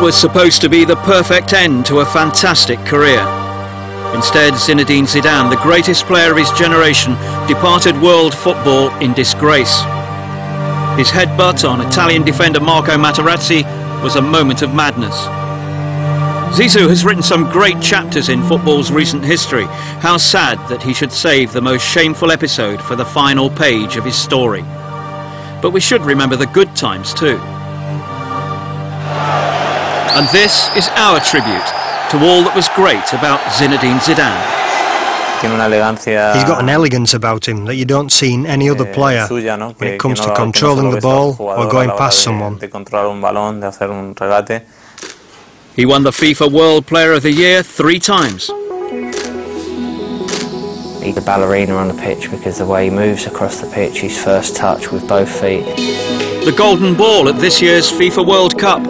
was supposed to be the perfect end to a fantastic career. Instead, Zinedine Zidane, the greatest player of his generation, departed world football in disgrace. His headbutt on Italian defender Marco Materazzi was a moment of madness. Zizou has written some great chapters in football's recent history. How sad that he should save the most shameful episode for the final page of his story. But we should remember the good times too. And this is our tribute to all that was great about Zinedine Zidane. He's got an elegance about him that you don't see in any other player when it comes to controlling the ball or going past someone. He won the FIFA World Player of the Year 3 times. He's a ballerina on the pitch because the way he moves across the pitch, his first touch with both feet. The golden ball at this year's FIFA World Cup.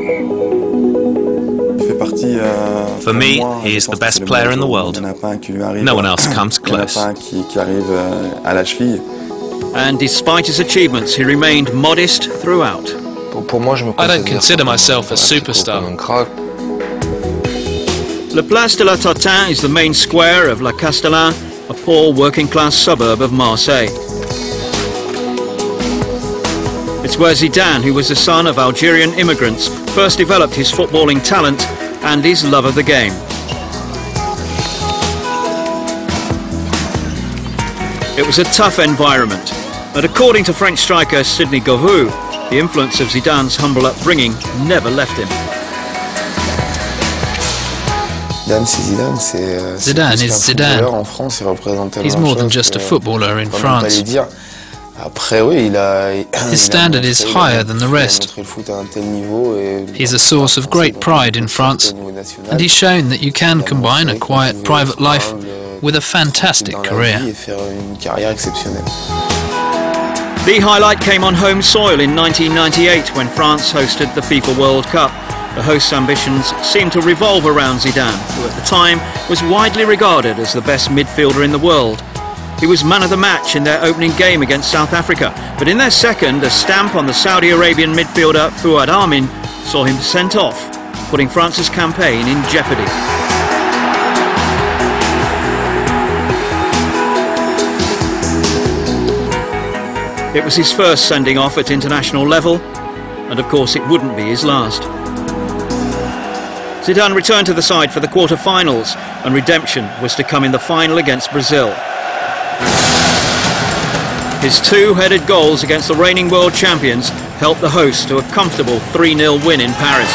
For me, he is the best player in the world. No one else comes close. And despite his achievements, he remained modest throughout. I don't consider myself a superstar. La Place de la Tartine is the main square of La Castellane, a poor working-class suburb of Marseille. It's where Zidane, who was the son of Algerian immigrants, first developed his footballing talent and his love of the game. It was a tough environment, but according to French striker Sidney Govou, the influence of Zidane's humble upbringing never left him. Zidane is Zidane. He's more than just a footballer in France. His standard is higher than the rest. He's a source of great pride in France, and he's shown that you can combine a quiet private life with a fantastic career. The highlight came on home soil in 1998 when France hosted the FIFA World Cup. The host's ambitions seemed to revolve around Zidane, who at the time was widely regarded as the best midfielder in the world. He was man of the match in their opening game against South Africa, but in their second, a stamp on the Saudi Arabian midfielder Fouad Amin saw him sent off, putting France's campaign in jeopardy. It was his first sending off at international level, and of course it wouldn't be his last. Zidane returned to the side for the quarter-finals, and redemption was to come in the final against Brazil. His 2-headed goals against the reigning world champions helped the hosts to a comfortable 3-0 win in Paris.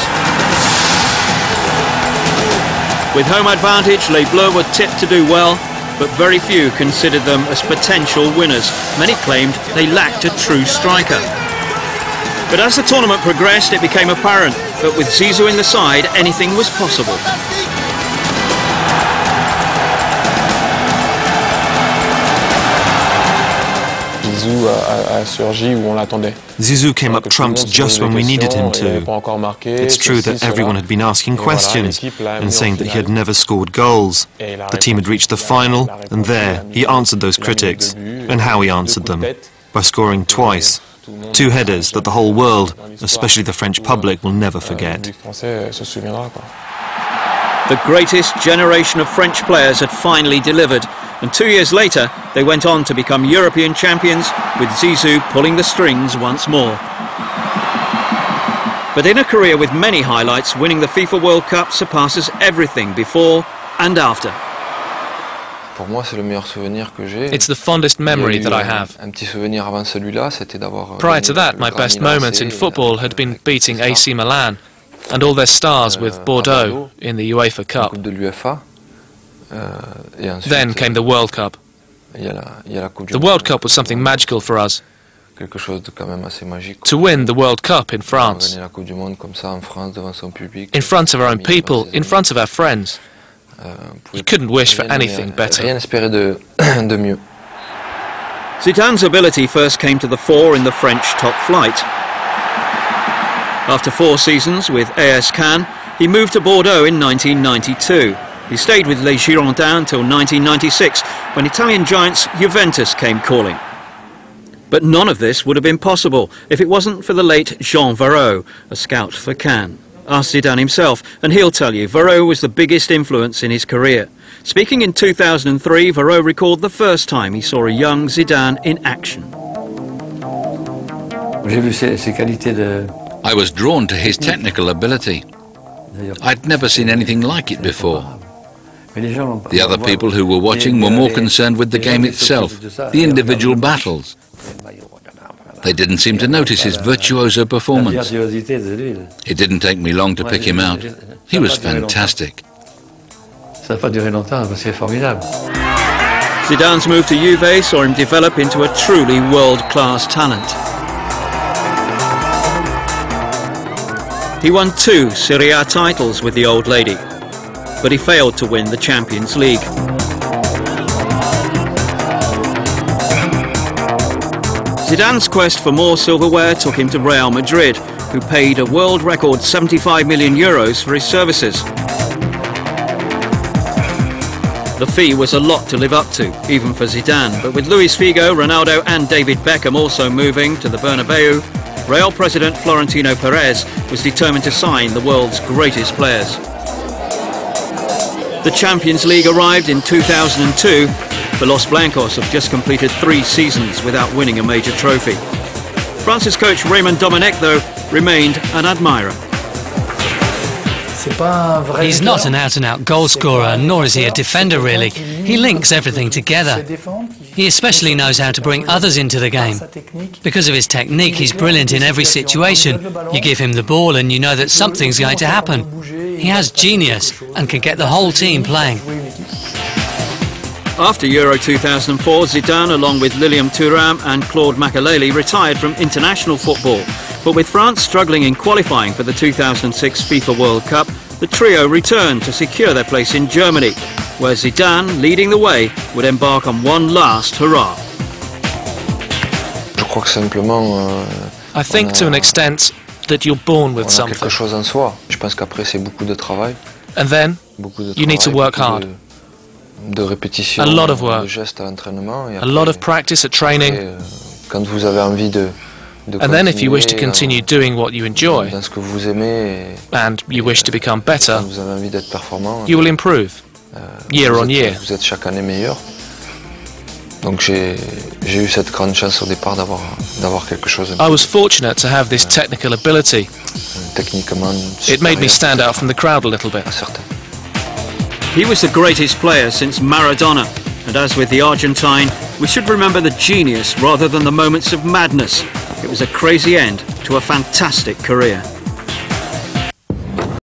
With home advantage, Les Bleus were tipped to do well, but very few considered them as potential winners. Many claimed they lacked a true striker. But as the tournament progressed, it became apparent that with Zizou in the side, anything was possible. Zizou came up trumps just when we needed him to. It's true that everyone had been asking questions and saying that he had never scored goals. The team had reached the final, and there he answered those critics. And how he answered them? By scoring twice. 2 headers that the whole world, especially the French public, will never forget. The greatest generation of French players had finally delivered, and 2 years later they went on to become European champions, with Zizou pulling the strings once more. But in a career with many highlights, winning the FIFA World Cup surpasses everything before and after. It's the fondest memory that I have. Prior to that, my best moment in football had been beating AC Milan and all their stars with Bordeaux in the UEFA Cup. Then came the World Cup. The World Cup was something magical for us. To win the World Cup in France, in front of our own people, in front of our friends, you couldn't wish for anything better. Zidane's ability first came to the fore in the French top flight. After 4 seasons with AS Cannes, he moved to Bordeaux in 1992. He stayed with Les Girondins until 1996, when Italian giants Juventus came calling. But none of this would have been possible if it wasn't for the late Jean Varot, a scout for Cannes. Ask Zidane himself, and he'll tell you Vareux was the biggest influence in his career. Speaking in 2003, Vareux recalled the first time he saw a young Zidane in action. I was drawn to his technical ability. I'd never seen anything like it before. The other people who were watching were more concerned with the game itself, the individual battles. They didn't seem to notice his virtuoso performance. It didn't take me long to pick him out. He was fantastic. Zidane's move to Juve saw him develop into a truly world-class talent. He won 2 Serie A titles with the old lady, but he failed to win the Champions League. Zidane's quest for more silverware took him to Real Madrid, who paid a world record 75 million euros for his services. The fee was a lot to live up to, even for Zidane, but with Luis Figo, Ronaldo and David Beckham also moving to the Bernabeu, Real president Florentino Perez was determined to sign the world's greatest players. The Champions League arrived in 2002. The Los Blancos have just completed 3 seasons without winning a major trophy. France's coach Raymond Domenech, though, remained an admirer. He's not an out-and-out goal scorer, nor is he a defender really. He links everything together. He especially knows how to bring others into the game. Because of his technique, he's brilliant in every situation. You give him the ball and you know that something's going to happen. He has genius and can get the whole team playing. After Euro 2004, Zidane, along with Lilian Thuram and Claude Makélélé, retired from international football. But with France struggling in qualifying for the 2006 FIFA World Cup, the trio returned to secure their place in Germany, where Zidane, leading the way, would embark on one last hurrah. I think to an extent that you're born with something. And then you need to work hard. A lot of work, a lot of practice at training, and then if you wish to continue doing what you enjoy, and you wish to become better, you will improve, year on year. I was fortunate to have this technical ability. It made me stand out from the crowd a little bit. He was the greatest player since Maradona, and as with the Argentine, we should remember the genius rather than the moments of madness. It was a crazy end to a fantastic career.